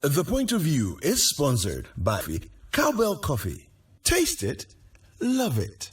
The Point of View is sponsored by Cowbell Coffee. Taste it, love it.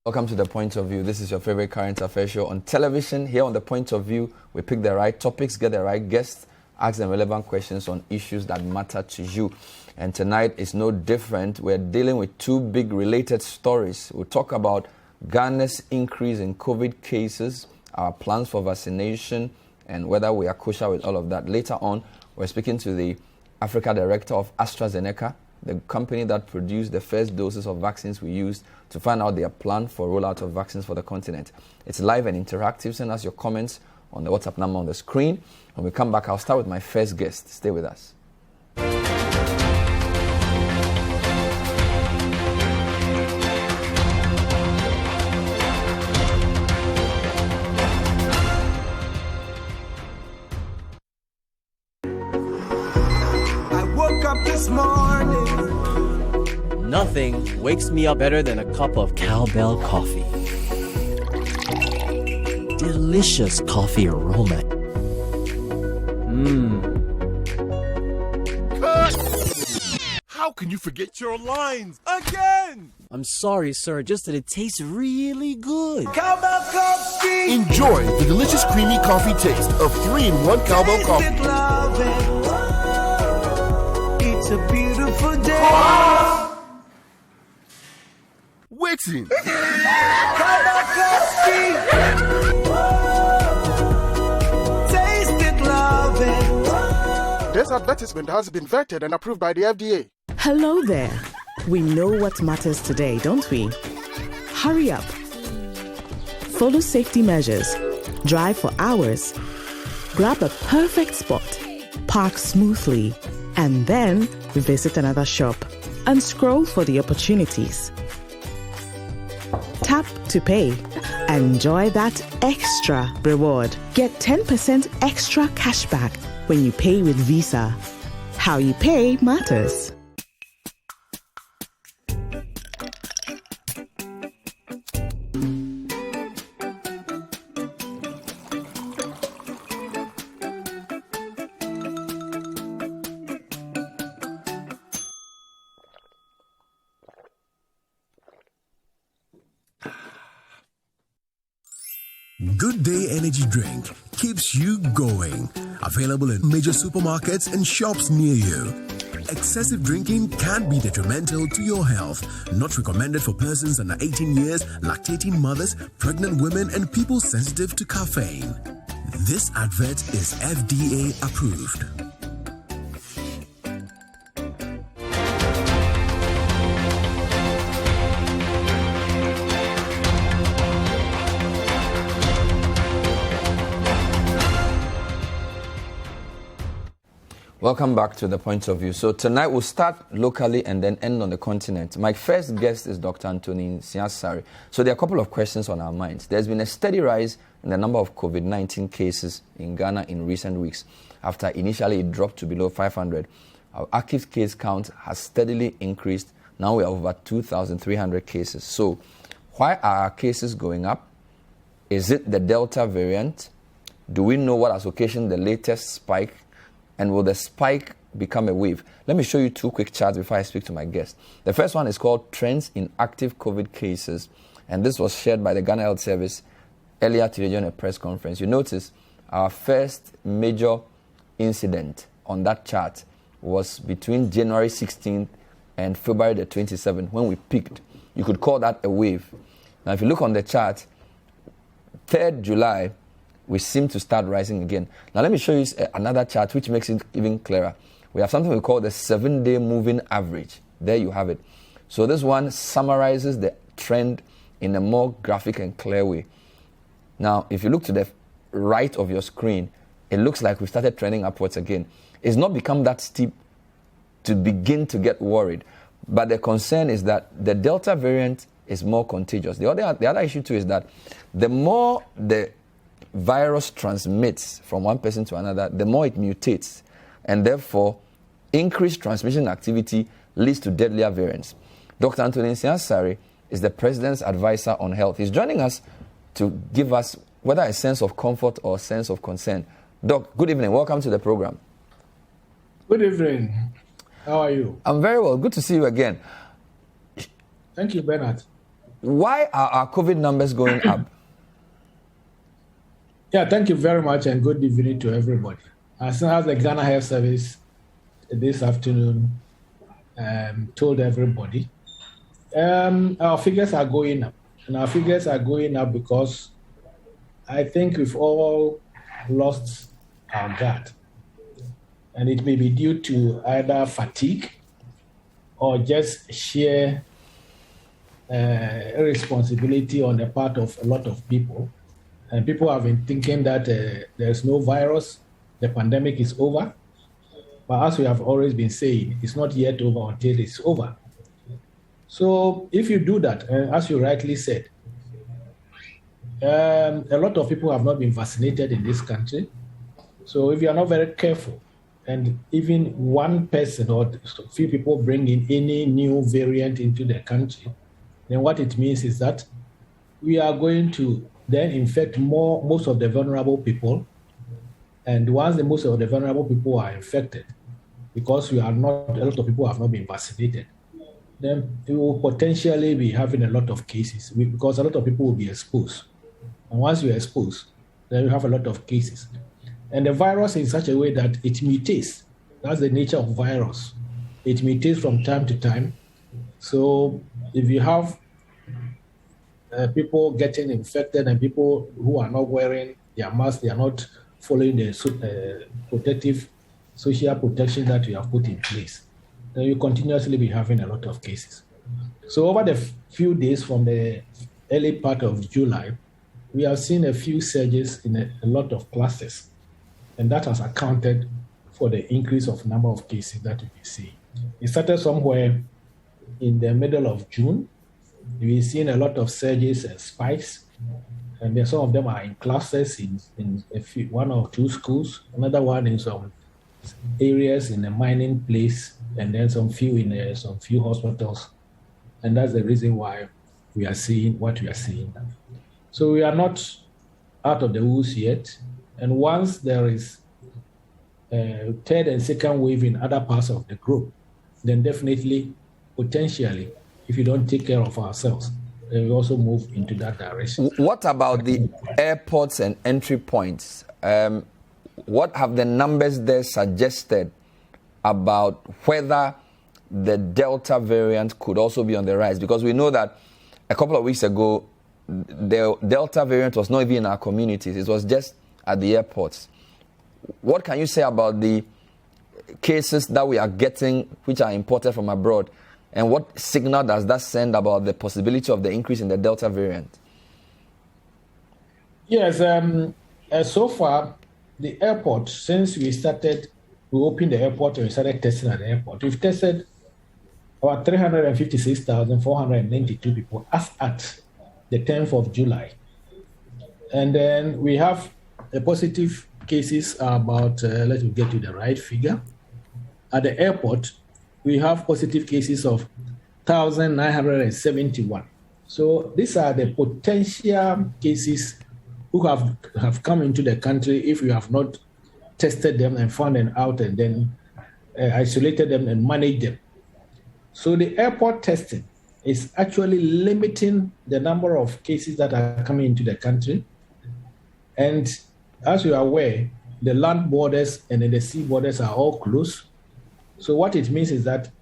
Welcome to The Point of View. This is your favorite current affairs show on television. Here on The Point of View, we pick the right topics, get the right guests, ask them relevant questions on issues that matter to you. And tonight is no different. We're dealing with two big related stories. We'll talk about Ghana's increase in COVID cases, our plans for vaccination, and whether we are kosher with all of that. Later on, we're speaking to the Africa director of AstraZeneca, the company that produced the first doses of vaccines we used, to find out their plan for rollout of vaccines for the continent. It's live and interactive. Send us your comments on the WhatsApp number on the screen. When we come back, I'll start with my first guest. Stay with us. I woke up this morning. Nothing wakes me up better than a cup of cowbell coffee. Delicious coffee aroma. How can you forget your lines again? I'm sorry, sir, just that it tastes really good. Cowbell Coffee. Enjoy the delicious creamy coffee taste of 3-in-1 Cowbell Coffee. It's a beautiful day. Waiting. Cowbell Coffee. Taste it, love it. This advertisement has been vetted and approved by the FDA. Hello there. We know what matters today, don't we? Hurry up. Follow safety measures. Drive for hours. Grab a perfect spot. Park smoothly. And then visit another shop and scroll for the opportunities. Tap to pay. Enjoy that extra reward. Get 10% extra cash back when you pay with Visa. How you pay matters. Good Day Energy Drink keeps you going. Available in major supermarkets and shops near you. Excessive drinking can be detrimental to your health. Not recommended for persons under 18 years, lactating mothers, pregnant women, and people sensitive to caffeine. This advert is FDA approved. Welcome back to The Point of View. So tonight we'll start locally and then end on the continent. My first guest is Dr. Anthony Siasari. So there are a couple of questions on our minds. There's been a steady rise in the number of COVID-19 cases in Ghana in recent weeks. After initially it dropped to below 500, our active case count has steadily increased. Now we have over 2,300 cases. So why are our cases going up? Is it the Delta variant? Do we know what has occasioned the latest spike? And will the spike become a wave? Let me show you two quick charts before I speak to my guest. The first one is called Trends in Active COVID Cases. And this was shared by the Ghana Health Service earlier today during a press conference. You notice our first major incident on that chart was between January 16th and February the 27th when we peaked. You could call that a wave. Now, if you look on the chart, 3rd July, we seem to start rising again. Now let me show you another chart which makes it even clearer. We have something we call the 7-day moving average. There you have it. So this one summarizes the trend in a more graphic and clear way. Now, if you look to the right of your screen, it looks like we started trending upwards again. It's not become that steep to begin to get worried. But the concern is that the Delta variant is more contagious. The other issue too is that the more the virus transmits from one person to another, the more it mutates, and therefore increased transmission activity leads to deadlier variants. Dr. Anthony Nsiah-Sarri is the President's advisor on health. He's joining us to give us whether a sense of comfort or a sense of concern. Doc, good evening. Welcome to the program. Good evening. How are you? I'm very well. Good to see you again. Thank you, Bernard. Why are our COVID numbers going up? Yeah, thank you very much, and good evening to everybody. As soon as the Ghana Health Service this afternoon told everybody, our figures are going up. And our figures are going up because I think we've all lost our guard. And it may be due to either fatigue or just sheer irresponsibility on the part of a lot of people. And people have been thinking that there's no virus, the pandemic is over. But as we have always been saying, it's not yet over until it's over. So if you do that, as you rightly said, a lot of people have not been vaccinated in this country. So if you are not very careful, and even one person or a few people bring in any new variant into the country, then what it means is that we are going to then infect most of the vulnerable people. And once most of the vulnerable people are infected, because a lot of people have not been vaccinated, then we will potentially be having a lot of cases because a lot of people will be exposed. And once you're exposed, then you have a lot of cases. And the virus in such a way that it mutates. That's the nature of virus. It mutates from time to time. So if you have people getting infected and people who are not wearing their mask, they are not following the protective social protection that we have put in place, then you continuously be having a lot of cases. So over the few days from the early part of July, we have seen a few surges in a lot of clusters, and that has accounted for the increase of number of cases that we see. It started somewhere in the middle of June. We've seen a lot of surges and spikes, and then some of them are in clusters in one or two schools, another one in some areas in a mining place, and then some few hospitals. And that's the reason why we are seeing what we are seeing now. So we are not out of the woods yet. And once there is a third and second wave in other parts of the group, then definitely, potentially, if you don't take care of ourselves, then we also move into that direction. What about the airports and entry points? What have the numbers there suggested about whether the Delta variant could also be on the rise? Because we know that a couple of weeks ago, the Delta variant was not even in our communities. It was just at the airports. What can you say about the cases that we are getting, which are imported from abroad? And what signal does that send about the possibility of the increase in the Delta variant? Yes, so far, the airport, since we opened the airport and we started testing at the airport, we've tested about 356,492 people as at the 10th of July. And then we have the positive cases about, let me get you the right figure. At the airport, we have positive cases of 1,971. So these are the potential cases who have come into the country if we have not tested them and found them out and then isolated them and managed them. So the airport testing is actually limiting the number of cases that are coming into the country. And as you are aware, the land borders and then the sea borders are all closed. So what it means is that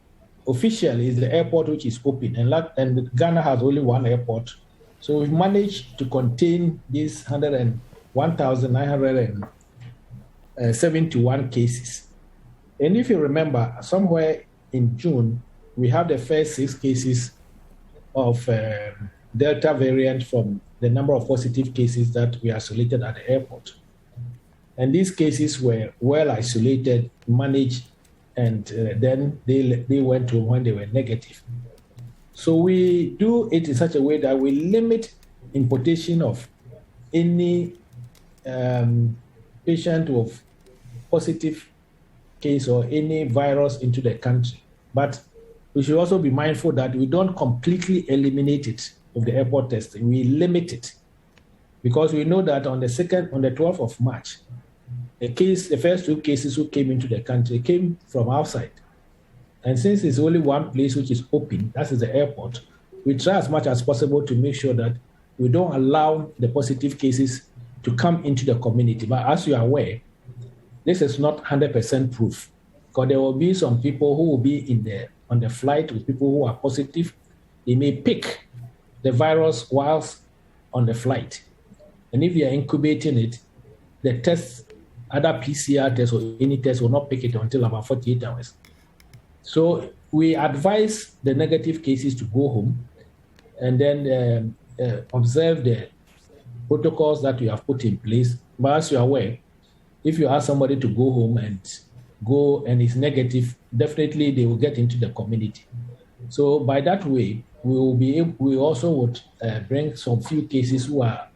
officially it's the airport which is open, and Ghana has only one airport. So we've managed to contain these 1,971 cases. And if you remember, somewhere in June, we have the first 6 cases of Delta variant from the number of positive cases that we isolated at the airport. And these cases were well isolated, managed, and then they went to when they were negative. So we do it in such a way that we limit importation of any patient with positive case or any virus into the country. But we should also be mindful that we don't completely eliminate it with the airport testing. We limit it because we know that on the 12th of March, the first 2 cases who came into the country came from outside. And since it's only one place which is open, that is the airport, we try as much as possible to make sure that we don't allow the positive cases to come into the community. But as you are aware, this is not 100% proof, because there will be some people who will be on the flight with people who are positive. They may pick the virus whilst on the flight. And if you are incubating it, the tests, other PCR tests or any test will not pick it until about 48 hours. So we advise the negative cases to go home and then observe the protocols that we have put in place. But as you are aware, if you ask somebody to go home and it's negative, definitely they will get into the community. So by that way, we also would bring some few cases who are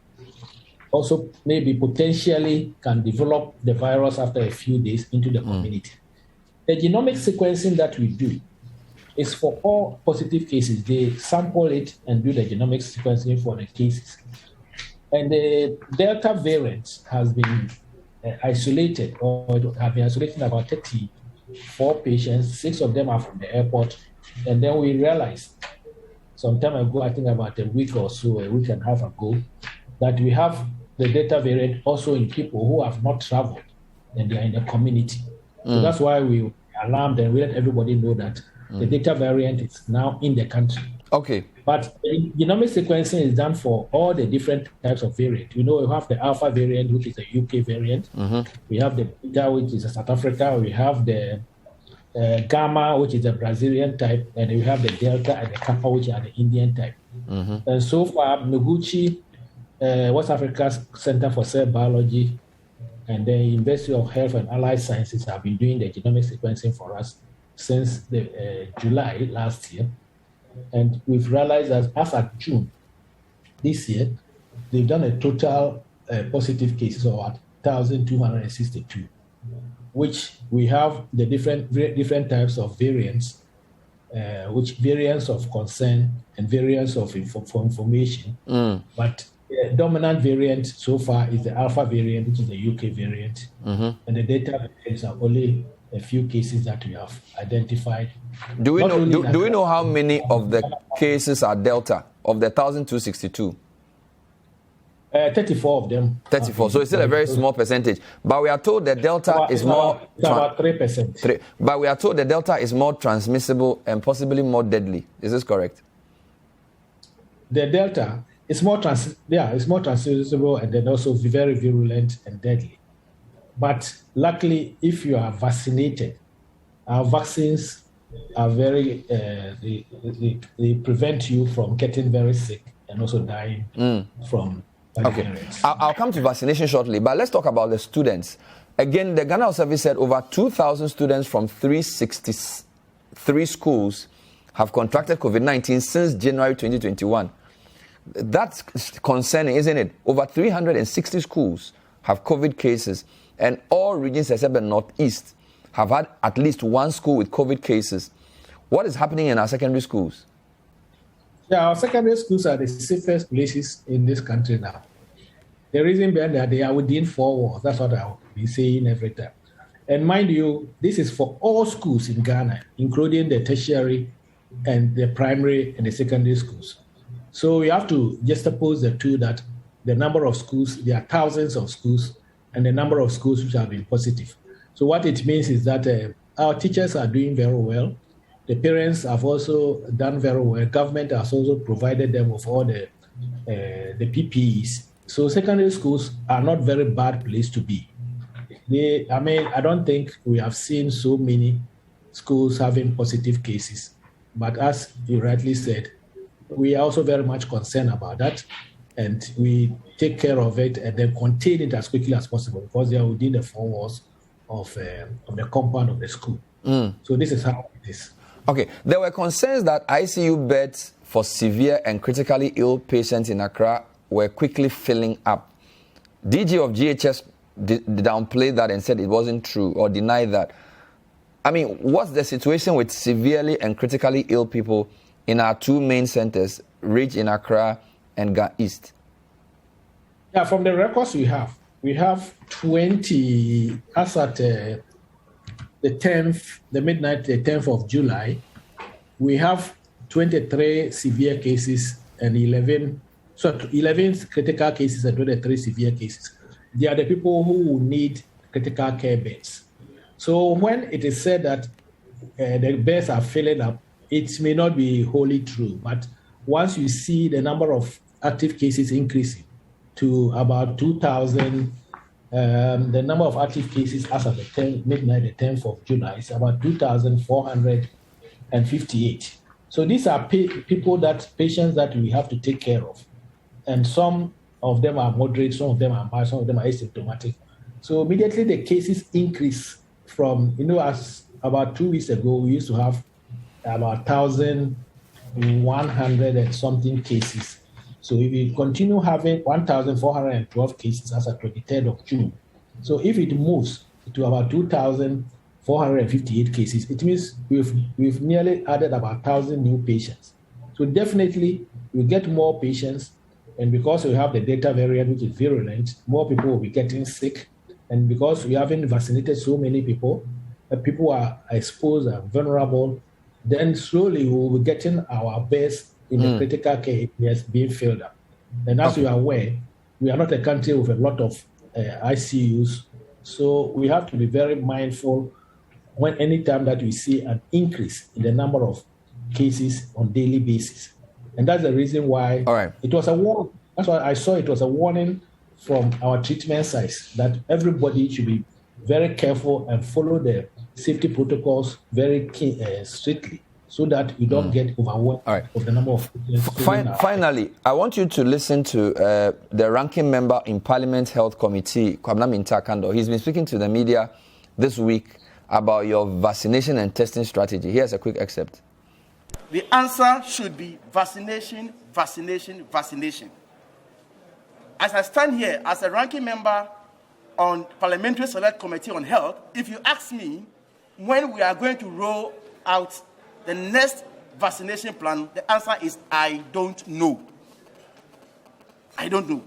also maybe potentially can develop the virus after a few days into the community. The genomic sequencing that we do is for all positive cases. They sample it and do the genomic sequencing for the cases. And the Delta variant has been isolated, or have been isolated about 34 patients. 6 of them are from the airport. And then we realized some time ago, I think about a week or so, a week and a half ago, that we have the Delta variant also in people who have not traveled and they are in the community. So that's why we alarmed and we let everybody know that the Delta variant is now in the country. Okay. But genomic sequencing is done for all the different types of variant. We know we have the Alpha variant, which is a UK variant. We have the Beta, which is a South Africa. We have the Gamma, which is a Brazilian type. And we have the Delta and the Kappa, which are the Indian type. And so far, Noguchi, West Africa's Center for Cell Biology, and the University of Health and Allied Sciences have been doing the genomic sequencing for us since July last year. And we've realized that as of June this year, they've done a total positive cases of 1,262, which we have the different types of variants, which variants of concern and variants of information. But the dominant variant so far is the Alpha variant, which is the UK variant. And the Delta variants are only a few cases that we have identified. Do we know how many of the cases are Delta of the 1,262? 34 of them. 34. So it's still a very small percentage. But we are told that Delta is more. It's about 3%. But we are told that Delta is more transmissible and possibly more deadly. Is this correct? The Delta is more transmissible and then also very virulent and deadly. But luckily, if you are vaccinated, our vaccines are very, they prevent you from getting very sick and also dying from. Okay, I'll come to vaccination shortly, but let's talk about the students. Again, the Ghana Health Service said over 2,000 students from 363 schools have contracted COVID-19 since January 2021. That's concerning, isn't it? Over 360 schools have COVID cases, and all regions except the Northeast have had at least one school with COVID cases. What is happening in our secondary schools? Yeah, our secondary schools are the safest places in this country now. The reason being that they are within 4 walls. That's what I'll be saying every time. And mind you, this is for all schools in Ghana, including the tertiary and the primary and the secondary schools. So we have to juxtapose the two, that the number of schools, there are thousands of schools, and the number of schools which have been positive. So what it means is that our teachers are doing very well. The parents have also done very well. Government has also provided them with all the PPEs. So secondary schools are not very bad place to be. I don't think we have seen so many schools having positive cases. But as you rightly said, we are also very much concerned about that. And we take care of it and then contain it as quickly as possible because they are within the 4 walls of the compound of the school. So this is how it is. Okay, there were concerns that ICU beds for severe and critically ill patients in Accra were quickly filling up. DG of GHS downplayed that and said it wasn't true or denied that. I mean, what's the situation with severely and critically ill people in our two main centers, Ridge in Accra and Ga East? Yeah, from the records we have 20 as at the 10th, the midnight, the 10th of July. We have 23 severe cases and 11 critical cases and 23 severe cases. They are the people who need critical care beds. So when it is said that the beds are filling up, it may not be wholly true. But once you see the number of active cases increasing to about 2,000, the number of active cases as of the midnight, the 10th of July, is about 2,458. So these are patients that we have to take care of. And some of them are moderate, some of them are mild, some of them are asymptomatic. So immediately the cases increase from, as about 2 weeks ago, we used to have about 1,100 and something cases. So if we continue having 1,412 cases as of 23rd of June, so if it moves to about 2,458 cases, it means we've nearly added about 1,000 new patients. So definitely we get more patients, and because we have the Delta variant, which is virulent, more people will be getting sick. And because we haven't vaccinated so many people, people are exposed and vulnerable, then slowly we will be getting our beds in the critical care areas being filled up. And as you are aware, we are not a country with a lot of ICUs, so we have to be very mindful anytime that we see an increase in the number of cases on daily basis. And that's the reason why it was a warning. That's why I saw it was a warning from our treatment sites that everybody should be very careful and follow the safety protocols very strictly, so that we don't get overwhelmed of the number of Finally, I want you to listen to the ranking member in Parliament Health Committee, Kwabena Mintakando. He's been speaking to the media this week about your vaccination and testing strategy. Here's a quick excerpt. The answer should be vaccination, vaccination, vaccination. As I stand here as a ranking member on Parliamentary Select Committee on Health, if you ask me when we are going to roll out the next vaccination plan, the answer is I don't know. I don't know.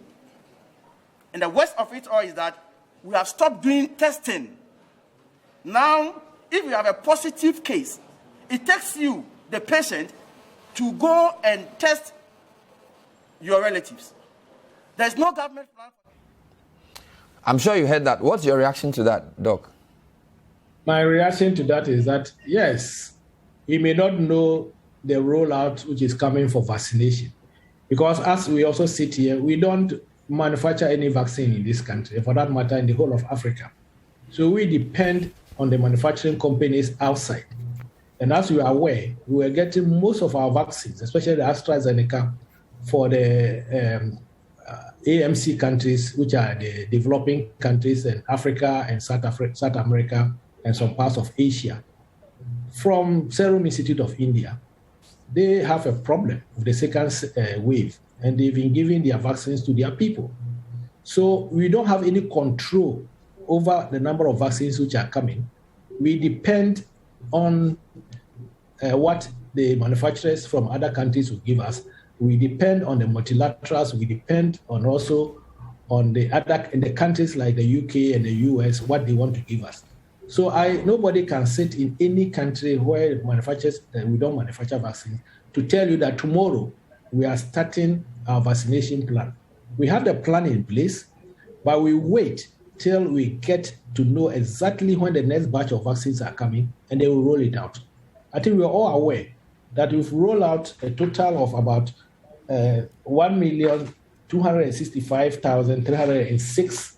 And the worst of it all is that we have stopped doing testing. Now, if you have a positive case, it takes you, the patient, to go and test your relatives. There's no government plan. I'm sure you heard that. What's your reaction to that, Doc? My reaction to that is that, yes, we may not know the rollout which is coming for vaccination. Because as we also sit here, we don't manufacture any vaccine in this country, for that matter, in the whole of Africa. So we depend on the manufacturing companies outside. And as you are aware, we are getting most of our vaccines, especially the AstraZeneca, for the AMC countries, which are the developing countries in Africa and South America and some parts of Asia, from Serum Institute of India. They have a problem with the second wave, and they've been giving their vaccines to their people. So we don't have any control over the number of vaccines which are coming. We depend on what the manufacturers from other countries will give us. We depend on the multilaterals. We depend on also on the other in the countries like the UK and the US, what they want to give us. So nobody can sit in any country where manufacturers we don't manufacture vaccines to tell you that tomorrow we are starting our vaccination plan. We have the plan in place, but we wait till we get to know exactly when the next batch of vaccines are coming, and they will roll it out. I think we're all aware that we've rolled out a total of about 1,265,306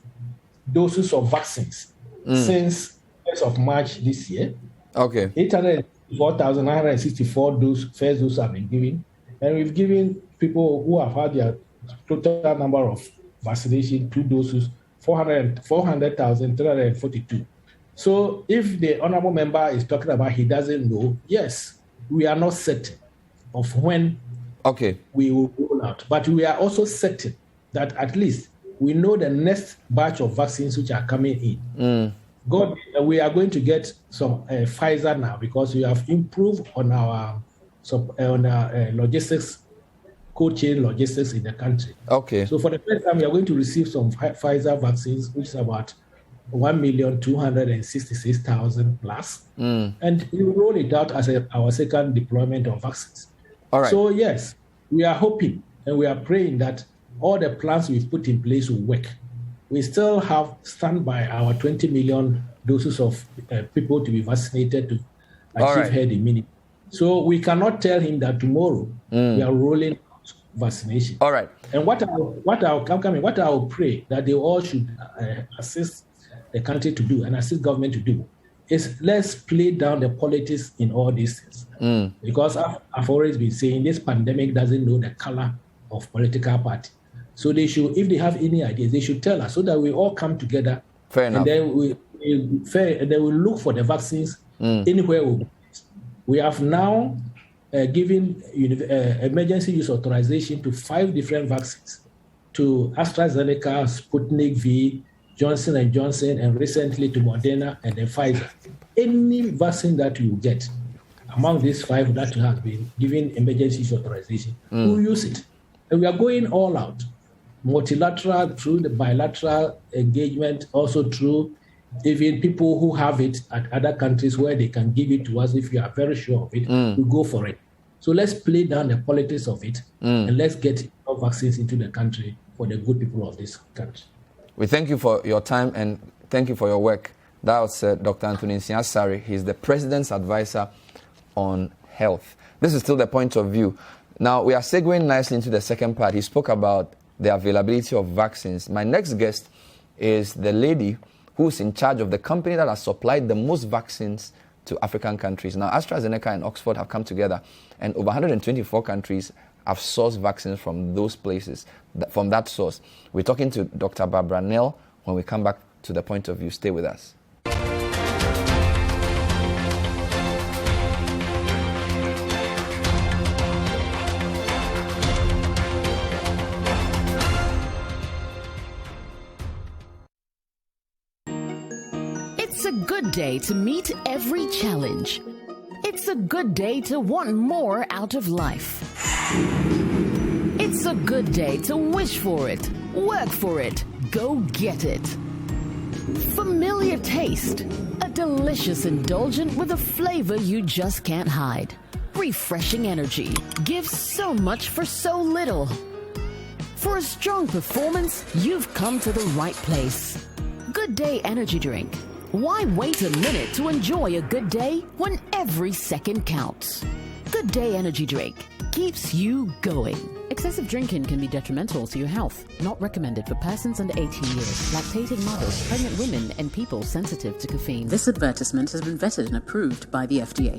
doses of vaccines since 1st of March this year. Okay. 804,964 first doses have been given, and we've given people who have had their total number of vaccination 2 doses 400,342. So if the honorable member is talking about he doesn't know, yes, we are not certain of when we will roll out. But we are also certain that at least we know the next batch of vaccines which are coming in. We are going to get some Pfizer now because we have improved on our logistics, cold chain logistics in the country. Okay. So for the first time, we are going to receive some Pfizer vaccines, which is about 1,266,000 plus. And we roll it out as our second deployment of vaccines. All right. So yes, we are hoping and we are praying that all the plans we've put in place will work. We still have stand by our 20 million doses of people to be vaccinated to achieve herd immunity. So we cannot tell him that tomorrow we are rolling out vaccination. All right. And what I will pray that they all should assist the country to do and assist government to do is let's play down the politics in all these things. Because I've always been saying this pandemic doesn't know the color of political party. So they should, if they have any ideas, they should tell us so that we all come together. Fair enough. And then we look for the vaccines anywhere we go. We have now given emergency use authorization to 5 different vaccines, to AstraZeneca, Sputnik V, Johnson & Johnson, and recently to Moderna and then Pfizer. Any vaccine that you get among these 5 that has been given emergency use authorization, we'll use it. And we are going all out, multilateral, through the bilateral engagement, also through even people who have it at other countries where they can give it to us if you are very sure of it, we go for it. So let's play down the politics of it and let's get our vaccines into the country for the good people of this country. We thank you for your time and thank you for your work. That was Dr. Anthony Nsiah-Sarri. He's the President's Advisor on Health. This is still the point of view. Now, we are segueing nicely into the second part. He spoke about the availability of vaccines. My next guest is the lady who's in charge of the company that has supplied the most vaccines to African countries. Now, AstraZeneca and Oxford have come together, and over 124 countries have sourced vaccines from those places, from that source. We're talking to Dr. Barbara Nell. When we come back to the point of view, stay with us. It's a good day to meet every challenge. It's a good day to want more out of life. It's a good day to wish for it, work for it, go get it. Familiar taste, a delicious indulgent with a flavor you just can't hide. Refreshing energy, gives so much for so little. For a strong performance, you've come to the right place. Good Day Energy Drink. Why wait a minute to enjoy a good day when every second counts? Good Day Energy Drink keeps you going. Excessive drinking can be detrimental to your health. Not recommended for persons under 18 years, lactating mothers, pregnant women, and people sensitive to caffeine. This advertisement has been vetted and approved by the FDA.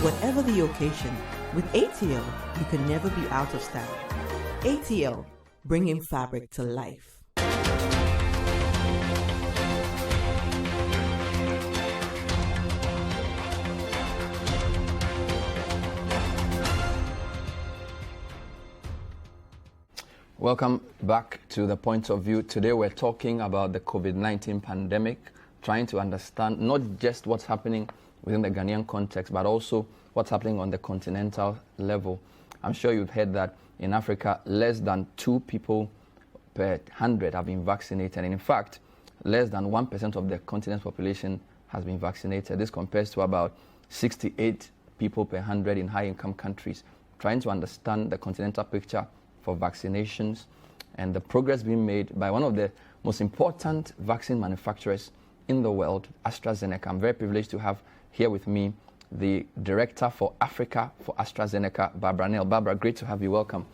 Whatever the occasion, with ATL, you can never be out of style. ATL, bringing fabric to life. Welcome back to The Point of View. Today we're talking about the COVID-19 pandemic, trying to understand not just what's happening within the Ghanaian context, but also what's happening on the continental level. I'm sure you've heard that in Africa, less than 2 people per 100 have been vaccinated. And in fact, less than 1% of the continent's population has been vaccinated. This compares to about 68 people per 100 in high-income countries. Trying to understand the continental picture for vaccinations and the progress being made by one of the most important vaccine manufacturers in the world, AstraZeneca. I'm very privileged to have here with me the Director for Africa for AstraZeneca, Barbara Nell. Barbara, great to have you. Welcome.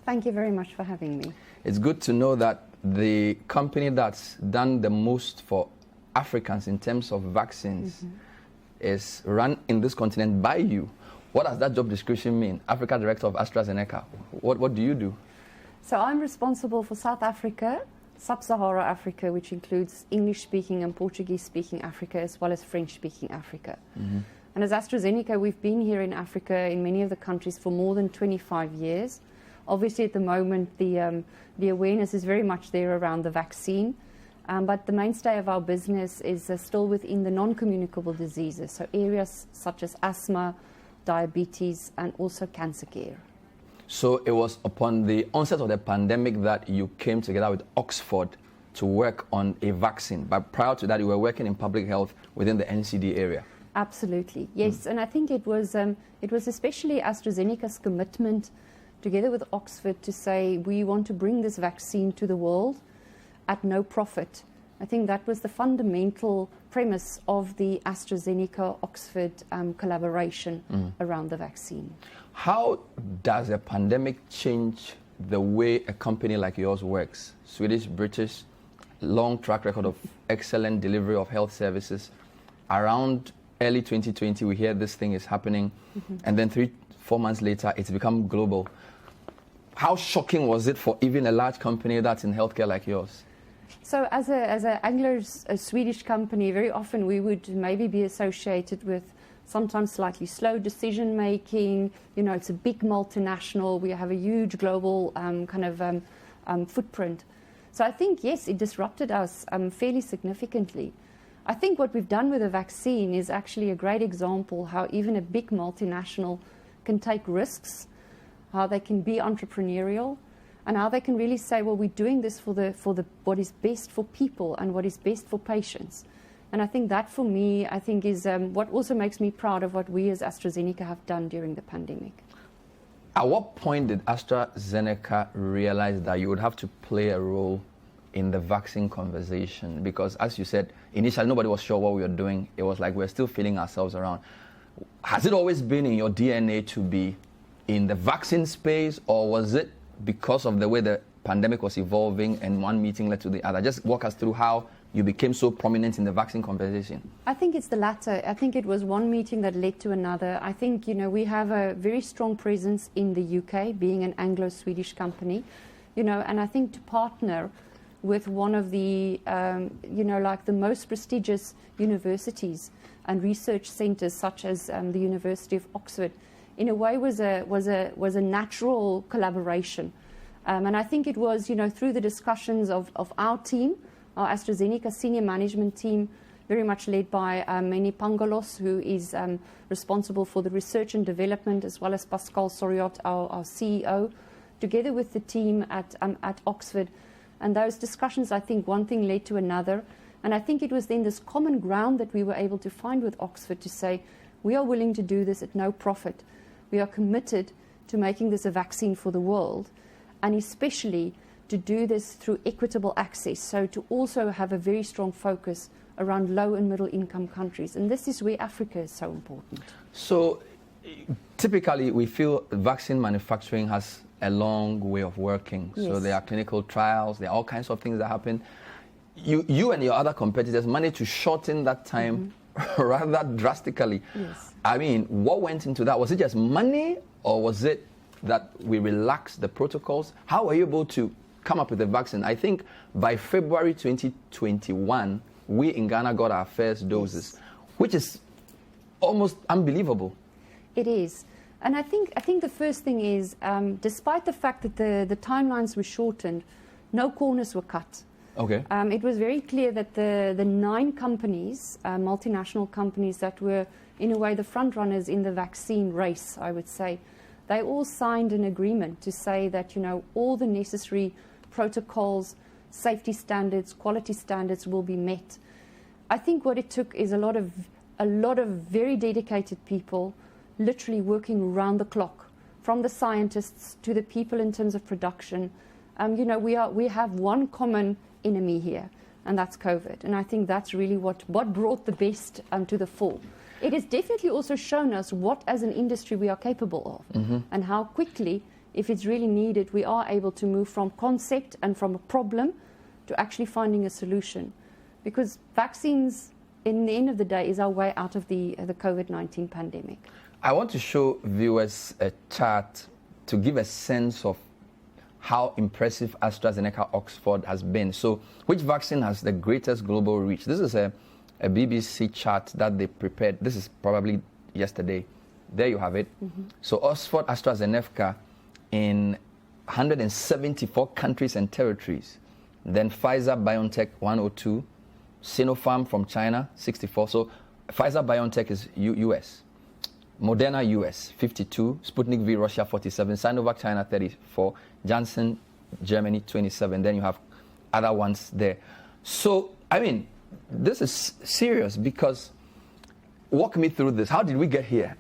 Thank you very much for having me. It's good to know that the company that's done the most for Africans in terms of vaccines is run in this continent by you. What does that job description mean? Africa Director of AstraZeneca. What do you do? So I'm responsible for South Africa, Sub-Sahara Africa, which includes English-speaking and Portuguese-speaking Africa, as well as French-speaking Africa. And as AstraZeneca, we've been here in Africa, in many of the countries, for more than 25 years. Obviously, at the moment, the awareness is very much there around the vaccine. But the mainstay of our business is still within the non-communicable diseases, so areas such as asthma, diabetes, and also cancer care. So it was upon the onset of the pandemic that you came together with Oxford to work on a vaccine. But prior to that, you were working in public health within the NCD area. Absolutely, yes. And I think it was especially AstraZeneca's commitment, together with Oxford, to say we want to bring this vaccine to the world at no profit. I think that was the fundamental premise of the AstraZeneca-Oxford collaboration around the vaccine. How does a pandemic change the way a company like yours works? Swedish, British, long track record of excellent delivery of health services. Around early 2020, we hear this thing is happening, and then 3-4 months later, it's become global. How shocking was it for even a large company that's in healthcare like yours? So as an Anglo-Swedish company, very often we would maybe be associated with sometimes slightly slow decision-making. You know, it's a big multinational. We have a huge global footprint. So I think, yes, it disrupted us fairly significantly. I think what we've done with the vaccine is actually a great example how even a big multinational can take risks, how they can be entrepreneurial, and how they can really say, well, we're doing this for what is best for people and what is best for patients. And I think that, for me, I think is what also makes me proud of what we as AstraZeneca have done during the pandemic. At what point did AstraZeneca realize that you would have to play a role in the vaccine conversation? Because, as you said, initially nobody was sure what we were doing. It was like we're still feeling ourselves around. Has it always been in your DNA to be in the vaccine space, or was it because of the way the pandemic was evolving and one meeting led to the other? Just walk us through how you became so prominent in the vaccine conversation. I think it's the latter. I think it was one meeting that led to another. I think, we have a very strong presence in the UK, being an Anglo-Swedish company, and I think to partner with one of the, like the most prestigious universities and research centres, such as the University of Oxford, in a way was a natural collaboration. And I think it was, through the discussions of our team, our AstraZeneca senior management team, very much led by Meni Pangalos, who is responsible for the research and development, as well as Pascal Soriot, our CEO, together with the team at Oxford. And those discussions, I think one thing led to another. And I think it was then this common ground that we were able to find with Oxford to say, we are willing to do this at no profit. We are committed to making this a vaccine for the world, and especially to do this through equitable access, so to also have a very strong focus around low and middle income countries. And this is where Africa is so important. So typically we feel vaccine manufacturing has a long way of working. Yes. So there are clinical trials, there are all kinds of things that happen. You and your other competitors managed to shorten that time rather drastically. Yes. I mean, what went into that? Was it just money, or was it that we relaxed the protocols? How were you able to come up with the vaccine? I think by February 2021, we in Ghana got our first doses, which is almost unbelievable. It is. And I think the first thing is, despite the fact that the timelines were shortened, no corners were cut. Okay. It was very clear that the 9 companies, multinational companies that were, in a way, the front runners in the vaccine race, I would say, they all signed an agreement to say that, all the necessary protocols, safety standards, quality standards will be met. I think what it took is a lot of very dedicated people, literally working around the clock, from the scientists to the people in terms of production. We have one common enemy here, and that's COVID. And I think that's really what brought the best to the fore. It has definitely also shown us what, as an industry, we are capable of, and how quickly, if it's really needed, we are able to move from concept and from a problem to actually finding a solution. Because vaccines, in the end of the day, is our way out of the COVID-19 pandemic. I want to show viewers a chart to give a sense of how impressive AstraZeneca Oxford has been. So, which vaccine has the greatest global reach? This is a BBC chart that they prepared. This is probably yesterday. There you have it. So, Oxford AstraZeneca in 174 countries and territories. Then Pfizer BioNTech 102, Sinopharm from China 64. So, Pfizer BioNTech is US. Moderna US 52, Sputnik V Russia 47, Sinovac China 34, Janssen Germany 27. Then you have other ones there. So, I mean, this is serious because, walk me through this. How did we get here?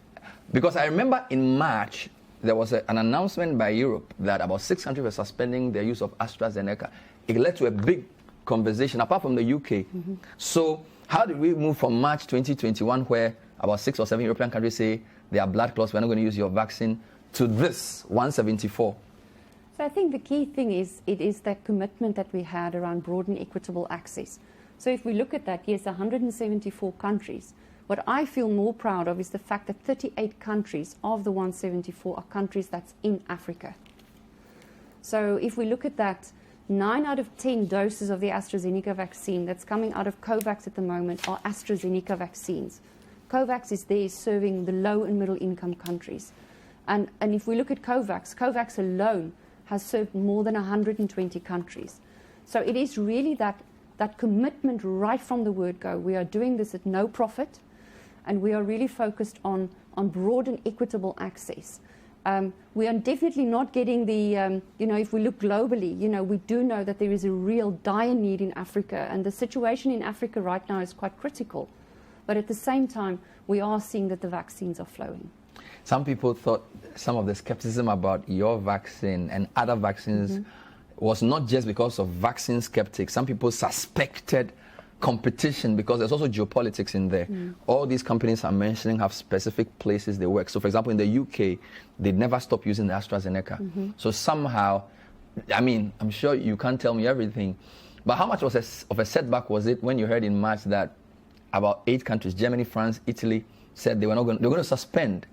Because I remember in March, there was an announcement by Europe that about 6 countries were suspending their use of AstraZeneca. It led to a big conversation, apart from the UK. So, how did we move from March 2021, where about 6 or 7 European countries say they are blood clots, we're not going to use your vaccine, to this 174? So I think the key thing is that commitment that we had around broad and equitable access. So if we look at that, yes, 174 countries. What I feel more proud of is the fact that 38 countries of the 174 are countries that's in Africa. So if we look at that, 9 out of 10 doses of the AstraZeneca vaccine that's coming out of COVAX at the moment are AstraZeneca vaccines. COVAX is there serving the low and middle income countries. And if we look at COVAX alone has served more than 120 countries. So it is really that commitment right from the word go. We are doing this at no profit, and we are really focused on broad and equitable access. We are definitely not getting the, if we look globally, we do know that there is a real dire need in Africa, and the situation in Africa right now is quite critical. But at the same time, we are seeing that the vaccines are flowing. Some people thought some of the skepticism about your vaccine and other vaccines was not just because of vaccine skeptics. Some people suspected competition because there's also geopolitics in there. All these companies I'm mentioning have specific places they work. So, for example, in the UK, they never stop using the AstraZeneca. So somehow, I mean, I'm sure you can't tell me everything, but how much of a setback was it when you heard in March that about 8 countries, Germany, France, Italy, said they were going to suspend?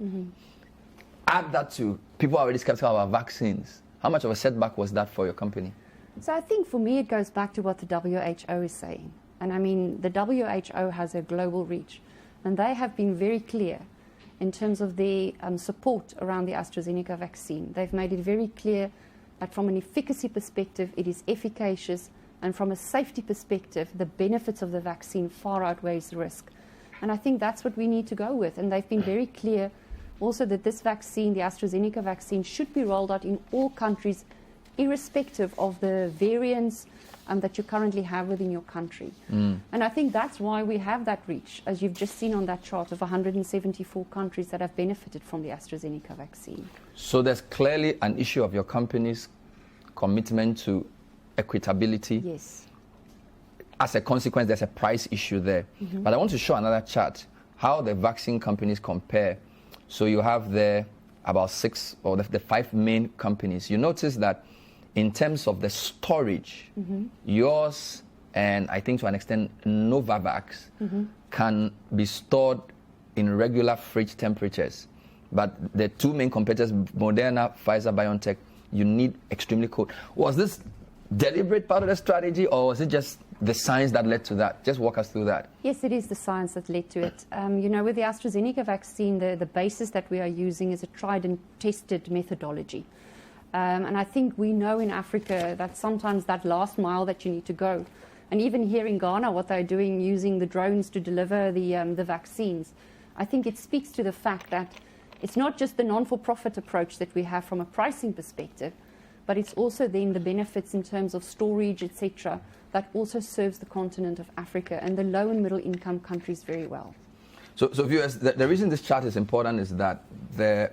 Add that to people are already skeptical about vaccines. How much of a setback was that for your company? So I think for me it goes back to what the WHO is saying. And I mean, the WHO has a global reach, and they have been very clear in terms of their support around the AstraZeneca vaccine. They've made it very clear that from an efficacy perspective, it is efficacious, and from a safety perspective, the benefits of the vaccine far outweighs the risk. And I think that's what we need to go with. And they've been very clear also that this vaccine, the AstraZeneca vaccine, should be rolled out in all countries, irrespective of the variants that you currently have within your country. And I think that's why we have that reach, as you've just seen on that chart, of 174 countries that have benefited from the AstraZeneca vaccine. So there's clearly an issue of your company's commitment to equitability. Yes. As a consequence, there's a price issue there. But I want to show another chart, how the vaccine companies compare. So you have there about 6 or the 5 main companies. You notice that in terms of the storage, yours and I think to an extent Novavax can be stored in regular fridge temperatures. But the 2 main competitors, Moderna, Pfizer, BioNTech, you need extremely cold. Was this deliberate part of the strategy, or was it just the science that led to that? Just walk us through that. Yes, it is the science that led to it. With the AstraZeneca vaccine, the basis that we are using is a tried and tested methodology. And I think we know in Africa that sometimes that last mile that you need to go, and even here in Ghana, what they're doing, using the drones to deliver the vaccines, I think it speaks to the fact that it's not just the non-for-profit approach that we have from a pricing perspective, but it's also then the benefits in terms of storage, etc., that also serves the continent of Africa and the low and middle income countries very well. So viewers, the reason this chart is important is that the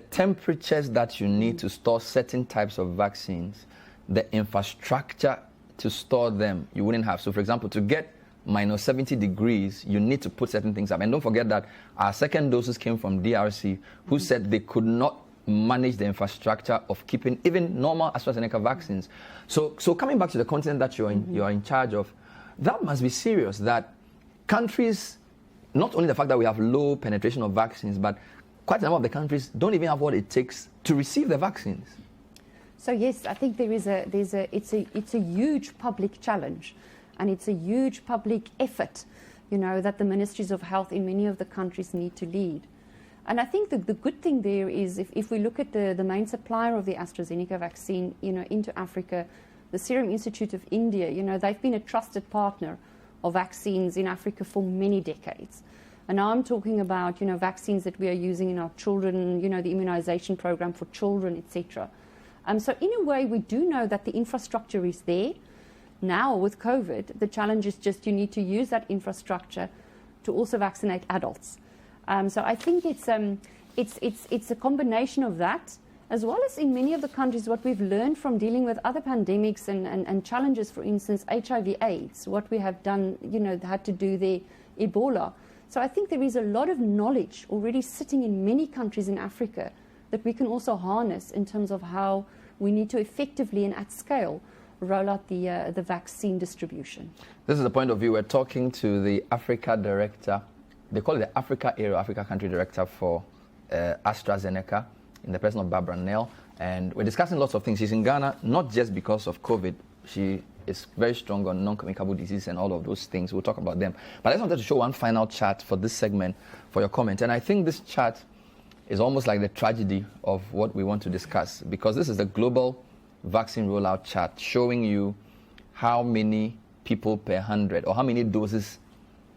temperatures that you need to store certain types of vaccines, the infrastructure to store them, you wouldn't have. So for example, to get minus 70 degrees, you need to put certain things up. And don't forget that our second doses came from DRC, who said they could not manage the infrastructure of keeping even normal AstraZeneca vaccines. So coming back to the continent that you're in charge of, that must be serious, that countries, not only the fact that we have low penetration of vaccines, but quite a number of the countries don't even have what it takes to receive the vaccines. So yes, I think it's a huge public challenge, and it's a huge public effort, that the ministries of health in many of the countries need to lead. And I think the good thing there is if we look at the main supplier of the AstraZeneca vaccine, into Africa, the Serum Institute of India, they've been a trusted partner of vaccines in Africa for many decades. And now I'm talking about, vaccines that we are using in our children, the immunization program for children, etc. So in a way, we do know that the infrastructure is there. Now with COVID, the challenge is just you need to use that infrastructure to also vaccinate adults. So I think it's a combination of that, as well as in many of the countries what we've learned from dealing with other pandemics and challenges, for instance, HIV/AIDS, what we have done, had to do there, Ebola. So I think there is a lot of knowledge already sitting in many countries in Africa that we can also harness in terms of how we need to effectively and at scale roll out the vaccine distribution. This is the point of view. We're talking to the Africa Director. They call it the Africa Area, Africa Country Director for AstraZeneca, in the person of Barbara Nell. And we're discussing lots of things. She's in Ghana, not just because of COVID. She is very strong on non-communicable disease and all of those things. We'll talk about them. But I just wanted to show one final chart for this segment for your comment. And I think this chart is almost like the tragedy of what we want to discuss, because this is the global vaccine rollout chart showing you how many people per 100, or how many doses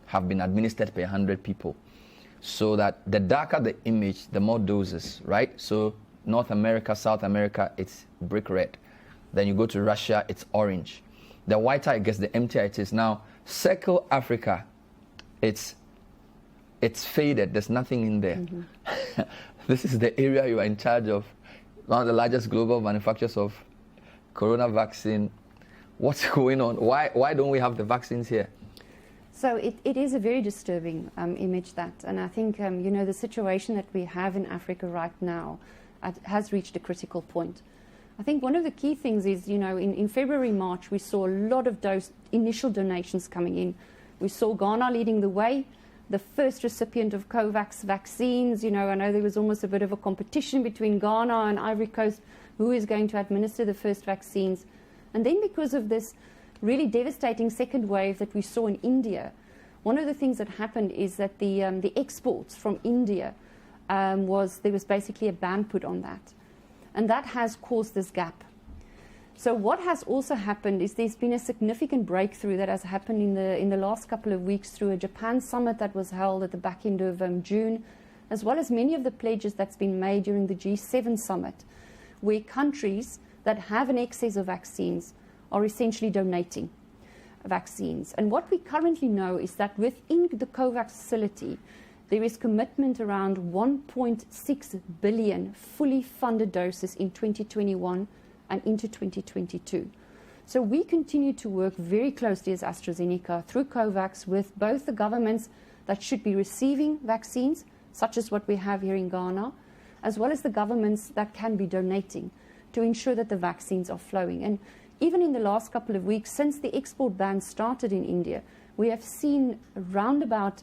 have been administered per 100 people. So that the darker the image, the more doses, right? So North America, South America, it's brick red. Then you go to Russia, it's orange. The whiter it gets, the emptier it is. Now, circle Africa, it's faded. There's nothing in there. Mm-hmm. This is the area you are in charge of, one of the largest global manufacturers of corona vaccine. What's going on? Why don't we have the vaccines here? So it is a very disturbing image, that, and I think the situation that we have in Africa right now has reached a critical point. I think one of the key things is, in February, March, we saw a lot of initial donations coming in. We saw Ghana leading the way, the first recipient of COVAX vaccines. I know there was almost a bit of a competition between Ghana and Ivory Coast, who is going to administer the first vaccines. And then because of this really devastating second wave that we saw in India, one of the things that happened is that the exports from India, there was basically a ban put on that. And that has caused this gap. So what has also happened is there's been a significant breakthrough that has happened in the last couple of weeks through a Japan summit that was held at the back end of June, as well as many of the pledges that's been made during the G7 summit, where countries that have an excess of vaccines are essentially donating vaccines. And what we currently know is that within the COVAX facility, there is commitment around 1.6 billion fully funded doses in 2021 and into 2022. So we continue to work very closely as AstraZeneca through COVAX with both the governments that should be receiving vaccines, such as what we have here in Ghana, as well as the governments that can be donating to ensure that the vaccines are flowing. And even in the last couple of weeks, since the export ban started in India, we have seen around about,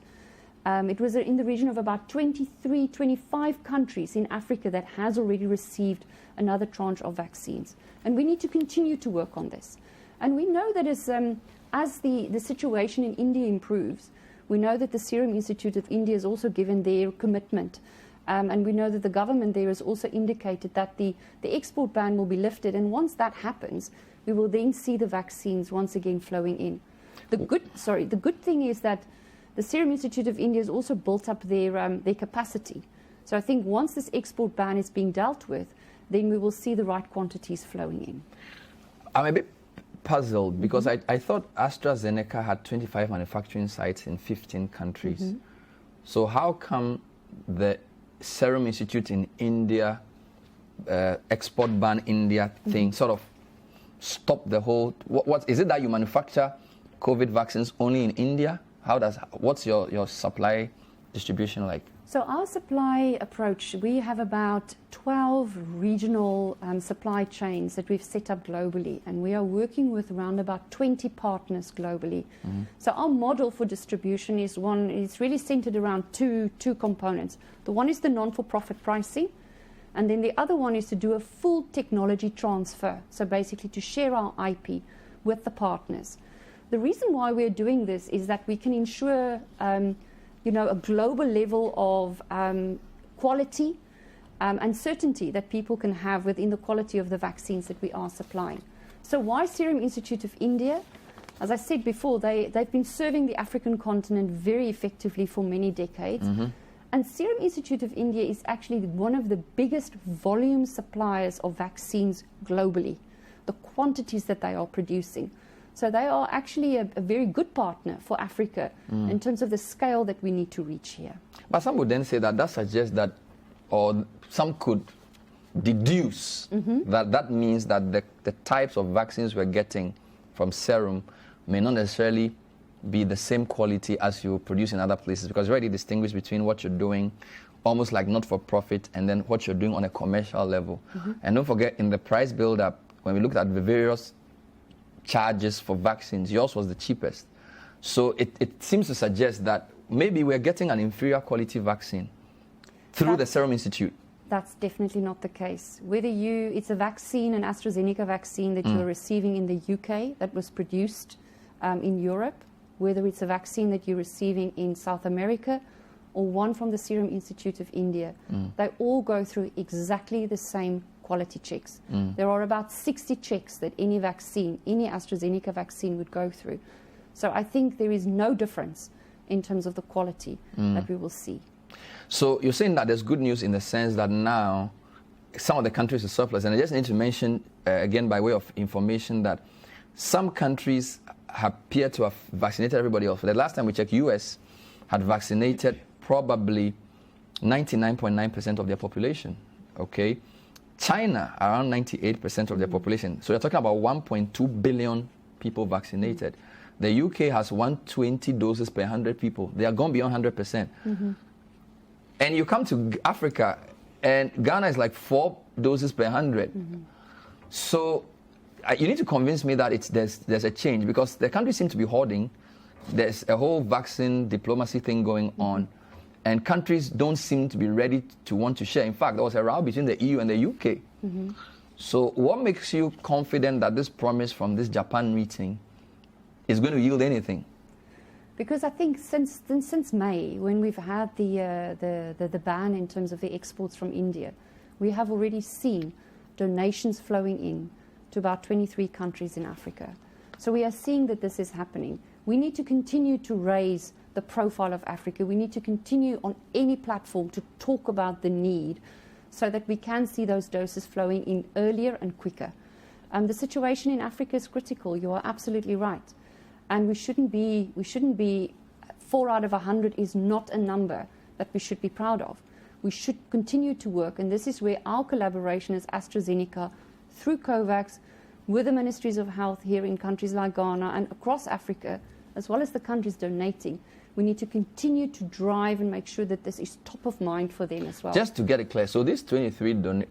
it was in the region of about 23, 25 countries in Africa that has already received another tranche of vaccines. And we need to continue to work on this. And we know that as the situation in India improves, we know that the Serum Institute of India has also given their commitment. And we know that the government there has also indicated that the export ban will be lifted. And once that happens, we will then see the vaccines once again flowing in. The good thing is that the Serum Institute of India has also built up their capacity. So I think once this export ban is being dealt with, then we will see the right quantities flowing in. I'm a bit puzzled because I thought AstraZeneca had 25 manufacturing sites in 15 countries. So how come the Serum Institute in India, export ban India thing sort of stopped the whole... What is it that you manufacture COVID vaccines only in India? What's your supply distribution like? So our supply approach, we have about 12 regional supply chains that we've set up globally, and we are working with around about 20 partners globally. So our model for distribution is really centered around two components. The one is the non-for-profit pricing, and then the other one is to do a full technology transfer, so basically to share our IP with the partners. The reason why we're doing this is that we can ensure a global level of quality and certainty that people can have within the quality of the vaccines that we are supplying. So why Serum Institute of India? As I said before, they've been serving the African continent very effectively for many decades. And Serum Institute of India is actually one of the biggest volume suppliers of vaccines globally, the quantities that they are producing. So they are actually a very good partner for Africa in terms of the scale that we need to reach here. But some would then say that suggests that, or some could deduce that means that the types of vaccines we're getting from Serum may not necessarily be the same quality as you produce in other places, because you already distinguish between what you're doing almost like not-for-profit and then what you're doing on a commercial level. And don't forget, in the price build-up, when we looked at the various charges for vaccines, yours was the cheapest. So it seems to suggest that maybe we're getting an inferior quality vaccine through the Serum Institute. That's definitely not the case. Whether it's a vaccine, an AstraZeneca vaccine that you're receiving in the UK that was produced in Europe, whether it's a vaccine that you're receiving in South America or one from the Serum Institute of India, they all go through exactly the same quality checks. There are about 60 checks that any vaccine, any AstraZeneca vaccine would go through. So I think there is no difference in terms of the quality that we will see. So you're saying that there's good news in the sense that now some of the countries are surplus. And I just need to mention, again, by way of information, that some countries appear to have vaccinated everybody else. The last time we checked, US had vaccinated probably 99.9% of their population, okay? China, around 98% of their population. So you're talking about 1.2 billion people vaccinated. The UK has 120 doses per 100 people. They are gone beyond 100%. And you come to Africa, and Ghana is like 4 doses per 100. So you need to convince me that there's a change, because the countries seem to be hoarding. There's a whole vaccine diplomacy thing going on, and countries don't seem to be ready to want to share. In fact, there was a row between the EU and the UK. So what makes you confident that this promise from this Japan meeting is going to yield anything? Because I think since May, when we've had the ban in terms of the exports from India, we have already seen donations flowing in to about 23 countries in Africa. So we are seeing that this is happening. We need to continue to raise the profile of Africa. We need to continue on any platform to talk about the need so that we can see those doses flowing in earlier and quicker. The situation in Africa is critical. You are absolutely right. And we shouldn't be 4 out of 100 is not a number that we should be proud of. We should continue to work, and this is where our collaboration as AstraZeneca through COVAX with the ministries of health here in countries like Ghana and across Africa, as well as the countries donating, we need to continue to drive and make sure that this is top of mind for them as well. Just to get it clear, so these 23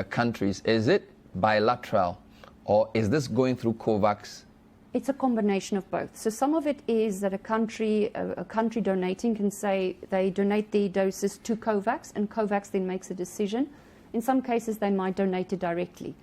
countries, is it bilateral or is this going through COVAX? It's a combination of both. So some of it is that a country donating can say they donate their doses to COVAX, and COVAX then makes a decision. In some cases, they might donate it directly.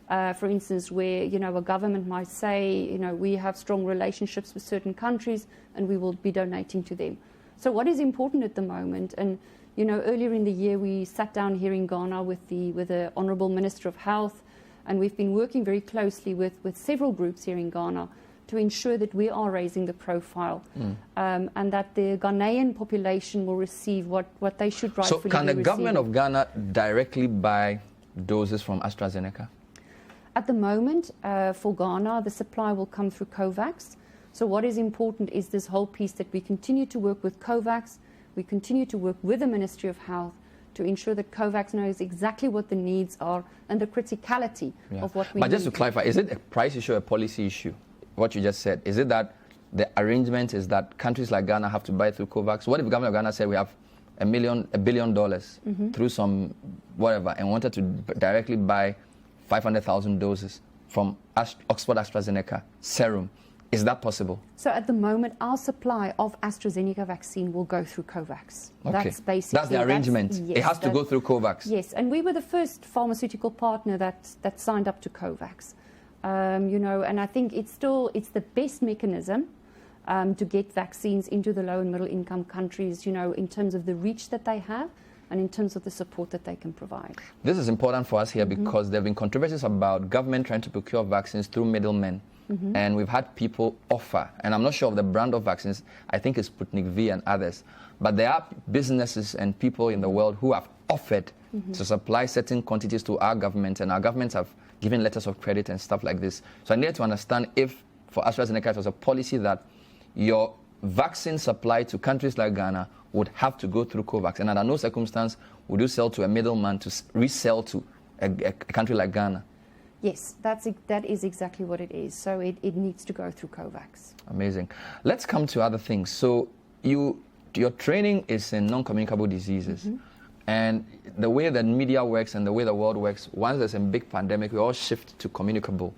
For instance, where a government might say, we have strong relationships with certain countries, and we will be donating to them. So what is important at the moment, and earlier in the year we sat down here in Ghana with the Honourable Minister of Health, and we've been working very closely with several groups here in Ghana to ensure that we are raising the profile and that the Ghanaian population will receive what they should rightfully receive. So can the government of Ghana directly buy doses from AstraZeneca? At the moment, for Ghana, the supply will come through COVAX. So what is important is this whole piece that we continue to work with COVAX, we continue to work with the Ministry of Health to ensure that COVAX knows exactly what the needs are and the criticality of what we need. But just to clarify, is it a price issue or a policy issue, what you just said? Is it that the arrangement is that countries like Ghana have to buy through COVAX? What if the government of Ghana said we have $1 billion through some whatever and wanted to directly buy 500,000 doses from Oxford AstraZeneca serum? Is that possible? So at the moment, our supply of AstraZeneca vaccine will go through COVAX. Okay. That's basically... That's the arrangement. Yes, it has to go through COVAX. Yes, and we were the first pharmaceutical partner that signed up to COVAX. And I think it's the best mechanism to get vaccines into the low and middle income countries, in terms of the reach that they have and in terms of the support that they can provide. This is important for us here because there have been controversies about government trying to procure vaccines through middlemen. And we've had people offer, and I'm not sure of the brand of vaccines, I think it's Sputnik V and others, but there are businesses and people in the world who have offered to supply certain quantities to our government, and our governments have given letters of credit and stuff like this. So I need to understand if, for AstraZeneca, it was a policy that your vaccine supply to countries like Ghana would have to go through COVAX, and under no circumstance would you sell to a middleman to resell to a country like Ghana. Yes, that is exactly what it is. So it needs to go through COVAX. Amazing. Let's come to other things. So your training is in non-communicable diseases. And the way that media works and the way the world works, once there's a big pandemic, we all shift to communicable.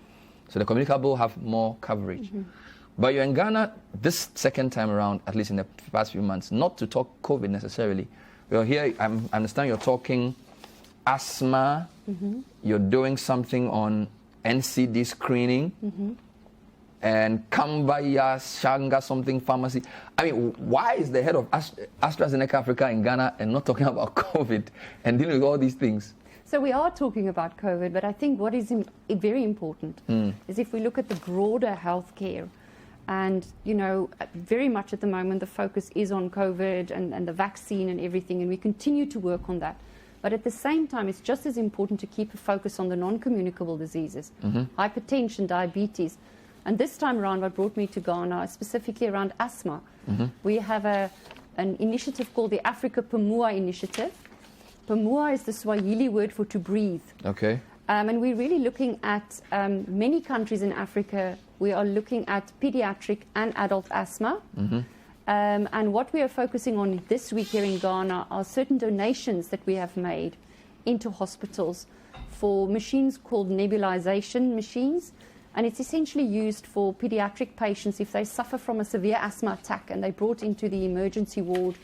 So the communicable have more coverage. But you're in Ghana this second time around, at least in the past few months, not to talk COVID necessarily. You're here, I understand you're talking asthma, you're doing something on NCD screening, and Kambaya, Shanga, something pharmacy. I mean, why is the head of AstraZeneca Africa in Ghana and not talking about COVID and dealing with all these things? So we are talking about COVID, but I think what is very important is if we look at the broader healthcare, and, very much at the moment the focus is on COVID and the vaccine and everything, and we continue to work on that. But at the same time, it's just as important to keep a focus on the non-communicable diseases, hypertension, diabetes. And this time around, what brought me to Ghana, specifically around asthma, we have an initiative called the Africa Pumua Initiative. Pumua is the Swahili word for to breathe. Okay. And we're really looking at many countries in Africa. We are looking at pediatric and adult asthma. And what we are focusing on this week here in Ghana are certain donations that we have made into hospitals for machines called nebulization machines. And it's essentially used for pediatric patients if they suffer from a severe asthma attack and they're brought into the emergency ward,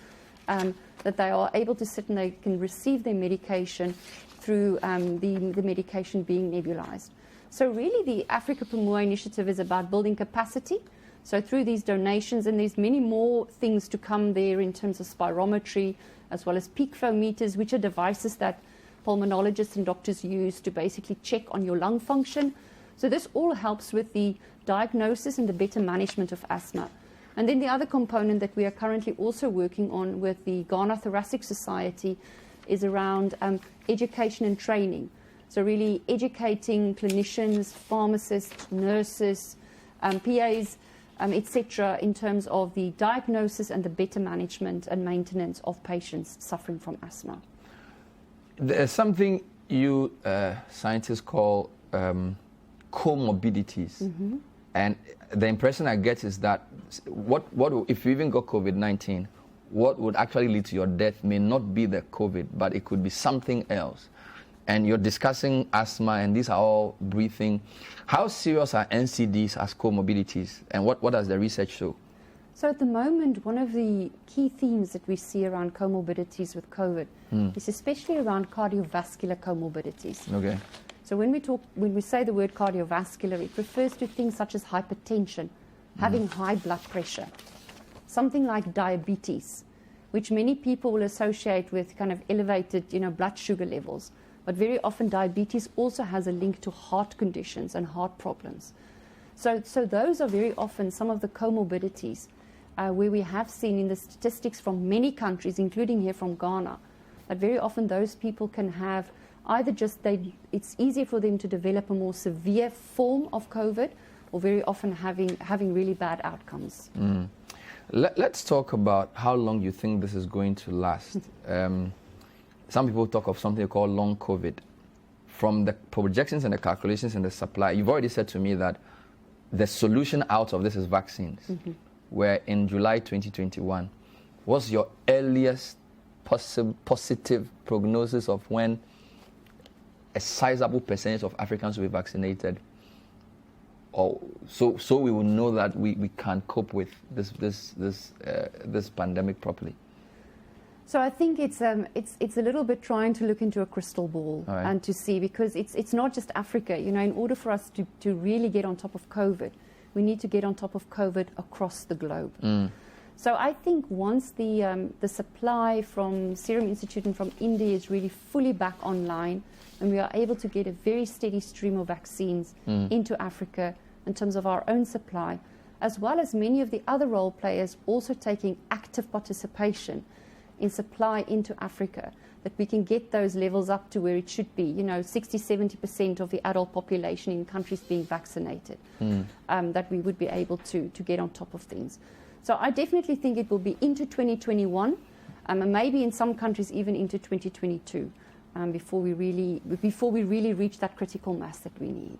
that they are able to sit and they can receive their medication through the medication being nebulized. So really the Africa Pumua Initiative is about building capacity. So through these donations, and there's many more things to come there in terms of spirometry, as well as peak flow meters, which are devices that pulmonologists and doctors use to basically check on your lung function. So this all helps with the diagnosis and the better management of asthma. And then the other component that we are currently also working on with the Ghana Thoracic Society is around education and training. So really educating clinicians, pharmacists, nurses, PAs, etc., in terms of the diagnosis and the better management and maintenance of patients suffering from asthma. There's something you scientists call comorbidities. And the impression I get is that what if you even got COVID-19, what would actually lead to your death may not be the COVID, but it could be something else. And you're discussing asthma, and these are all breathing. How serious are NCDs as comorbidities, and what does the research show? So at the moment, one of the key themes that we see around comorbidities with COVID is especially around cardiovascular comorbidities. Okay. So when we say the word cardiovascular, it refers to things such as hypertension, having high blood pressure, something like diabetes, which many people will associate with kind of elevated, blood sugar levels. But very often diabetes also has a link to heart conditions and heart problems. So those are very often some of the comorbidities where we have seen in the statistics from many countries, including here from Ghana, that very often those people can have either it's easier for them to develop a more severe form of COVID, or very often having really bad outcomes. Let's talk about how long you think this is going to last. Some people talk of something called long COVID. From the projections and the calculations and the supply, you've already said to me that the solution out of this is vaccines. Where in July 2021, what's your earliest positive prognosis of when a sizable percentage of Africans will be vaccinated? Or so we will know that we can cope with this pandemic properly. So I think it's a little bit trying to look into a crystal ball and to see, because it's not just Africa. You know, in order for us to really get on top of COVID, we need to get on top of COVID across the globe. So I think once the supply from Serum Institute and from India is really fully back online, and we are able to get a very steady stream of vaccines into Africa in terms of our own supply, as well as many of the other role players also taking active participation in supply into Africa, that we can get those levels up to where it should be, 60-70% of the adult population in countries being vaccinated, that we would be able to get on top of things. So I definitely think it will be into 2021, and maybe in some countries even into 2022, before we really reach that critical mass that we need.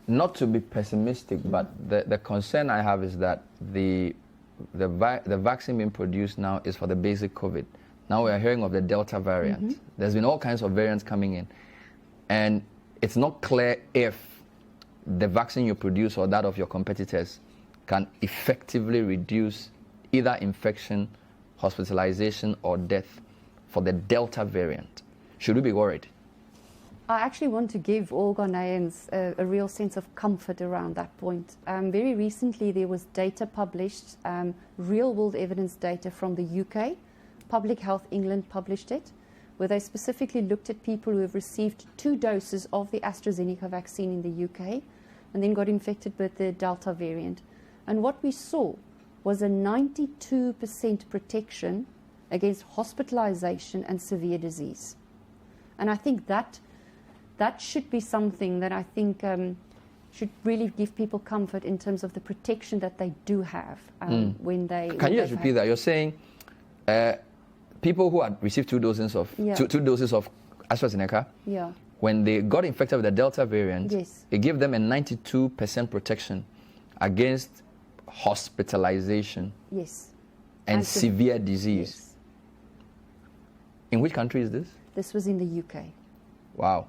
Not to be pessimistic, but the concern I have is that the vaccine being produced now is for the basic COVID. Now we are hearing of the Delta variant. There's been all kinds of variants coming in. And it's not clear if the vaccine you produce or that of your competitors can effectively reduce either infection, hospitalization, or death for the Delta variant. Should we be worried? I actually want to give all Ghanaians a real sense of comfort around that point. Very recently there was data published, real-world evidence data from the UK. Public Health England published it, where they specifically looked at people who have received 2 doses of the AstraZeneca vaccine in the UK and then got infected with the Delta variant. And what we saw was a 92% protection against hospitalization and severe disease. And I think that should be something that I think should really give people comfort in terms of the protection that they do have when they... Can you just repeat that? You're saying people who had received 2 doses of two doses of AstraZeneca, when they got infected with the Delta variant, it gave them a 92% protection against hospitalization and severe disease. In which country is this? This was in the UK. Wow.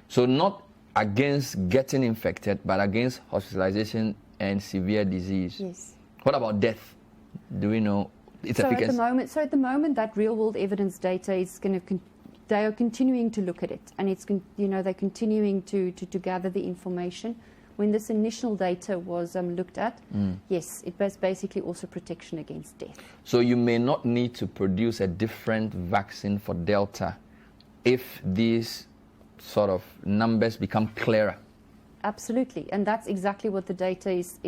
So not against getting infected, but against hospitalization and severe disease. Yes. What about death? Do we know its efficacy? At the moment, that real-world evidence data is going to. They are continuing to look at it, and it's they're continuing to gather the information. When this initial data was looked at, yes, it was basically also protection against death. So you may not need to produce a different vaccine for Delta if these sort of numbers become clearer. Absolutely, and that's exactly what the data is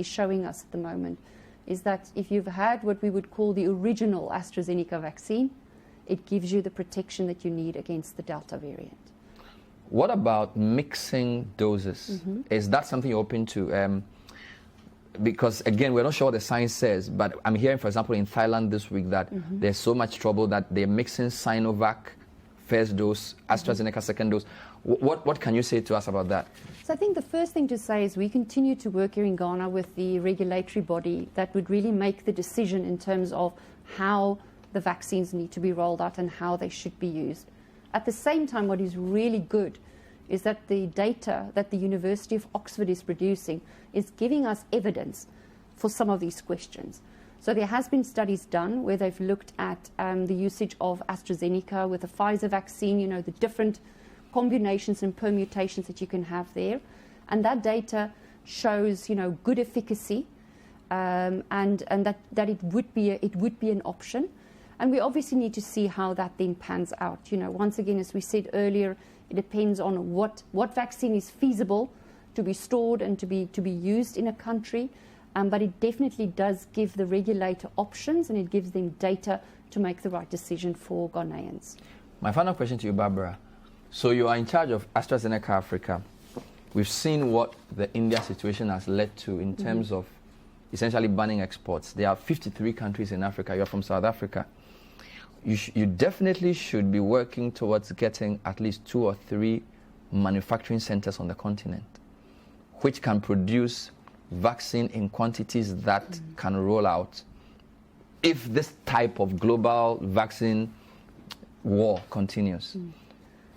showing us at the moment, is that if you've had what we would call the original AstraZeneca vaccine, it gives you the protection that you need against the Delta variant. What about mixing doses? Is that something you're open to? Because, again, we're not sure what the science says, but I'm hearing, for example, in Thailand this week that there's so much trouble that they're mixing Sinovac first dose, AstraZeneca second dose. What can you say to us about that? So I think the first thing to say is we continue to work here in Ghana with the regulatory body that would really make the decision in terms of how the vaccines need to be rolled out and how they should be used. At the same time, what is really good is that the data that the University of Oxford is producing is giving us evidence for some of these questions. So there has been studies done where they've looked at the usage of AstraZeneca with the Pfizer vaccine, the different combinations and permutations that you can have there. And that data shows, good efficacy and that it would be an option. And we obviously need to see how that then pans out. Once again, as we said earlier, it depends on what vaccine is feasible to be stored and to be used in a country. But it definitely does give the regulator options, and it gives them data to make the right decision for Ghanaians. My final question to you, Barbara. So you are in charge of AstraZeneca Africa. We've seen what the India situation has led to in terms of essentially banning exports. There are 53 countries in Africa. You're from South Africa. You definitely should be working towards getting at least 2 or 3 manufacturing centers on the continent, which can produce vaccine in quantities that can roll out if this type of global vaccine war continues.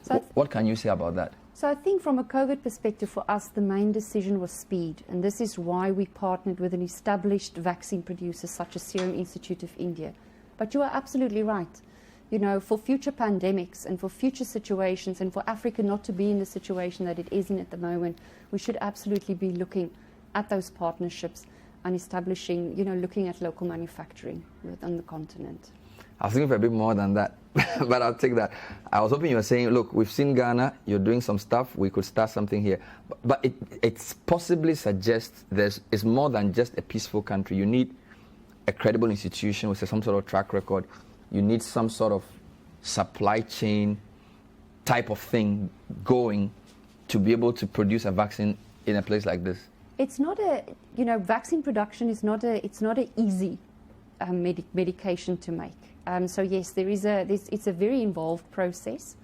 So what can you say about that? So I think from a COVID perspective for us, the main decision was speed. And this is why we partnered with an established vaccine producer such as Serum Institute of India. But you are absolutely right. You know, for future pandemics and for future situations and for Africa not to be in the situation that it is in at the moment, we should absolutely be looking at those partnerships and establishing, you know, looking at local manufacturing on the continent. I was thinking for a bit more than that, but I'll take that. I was hoping you were saying, look, we've seen Ghana, you're doing some stuff, we could start something here. But it possibly suggests it's more than just a peaceful country. You need a credible institution with some sort of track record. You need some sort of supply chain type of thing going to be able to produce a vaccine in a place like this. It's not a, you know, vaccine production is not an easy medication to make. So yes, it's a very involved process,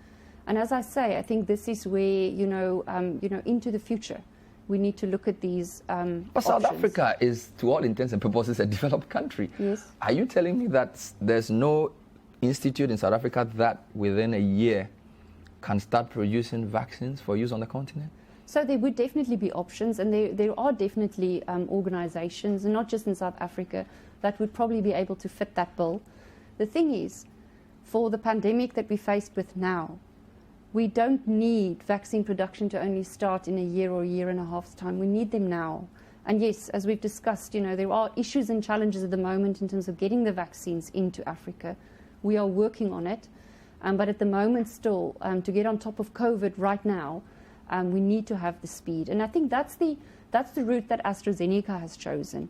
and as I say, I think this is where into the future, we need to look at these. But South Africa is, to all intents and purposes, a developed country. Yes. Are you telling me that there's no institute in South Africa that within a year can start producing vaccines for use on the continent? So there would definitely be options, and there are definitely organizations, and not just in South Africa, that would probably be able to fit that bill. The thing is, for the pandemic that we're faced with now, we don't need vaccine production to only start in a year or a year and a half's time. We need them now. And yes, as we've discussed, you know, there are issues and challenges at the moment in terms of getting the vaccines into Africa. We are working on it. But at the moment still, to get on top of COVID right now, we need to have the speed. And I think that's the route that AstraZeneca has chosen.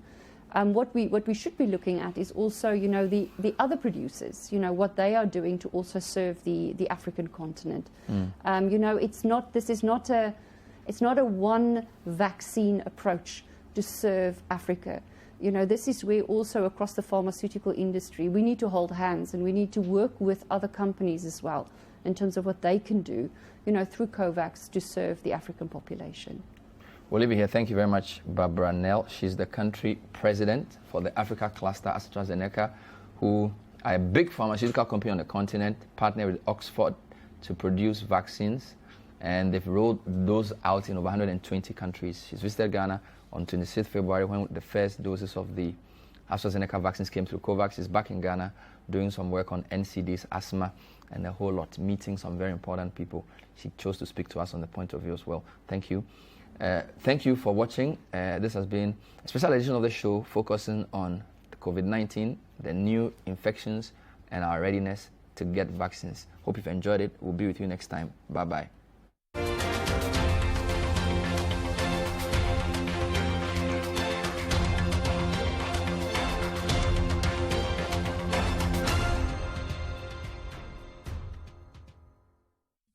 What we should be looking at is also, you know, the other producers, you know, what they are doing to also serve the African continent. You know, this is not a one vaccine approach to serve Africa. You know, this is where also across the pharmaceutical industry, we need to hold hands and we need to work with other companies as well in terms of what they can do, you know, through COVAX to serve the African population. We'll leave it here. Thank you very much, Barbara Nell. She's the country president for the Africa cluster, AstraZeneca, who are a big pharmaceutical company on the continent, partner with Oxford to produce vaccines, and they've rolled those out in over 120 countries. She's visited Ghana on 26th February when the first doses of the AstraZeneca vaccines came through COVAX. She's back in Ghana doing some work on NCDs, asthma, and a whole lot, meeting some very important people. She chose to speak to us on the point of view as well. Thank you. Thank you for watching. This has been a special edition of the show focusing on the COVID-19, the new infections, and our readiness to get vaccines. Hope you've enjoyed it. We'll be with you next time. Bye-bye.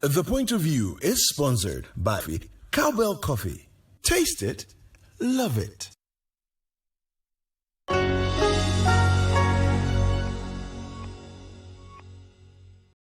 The Point of View is sponsored by Cowbell Coffee. Taste it, love it.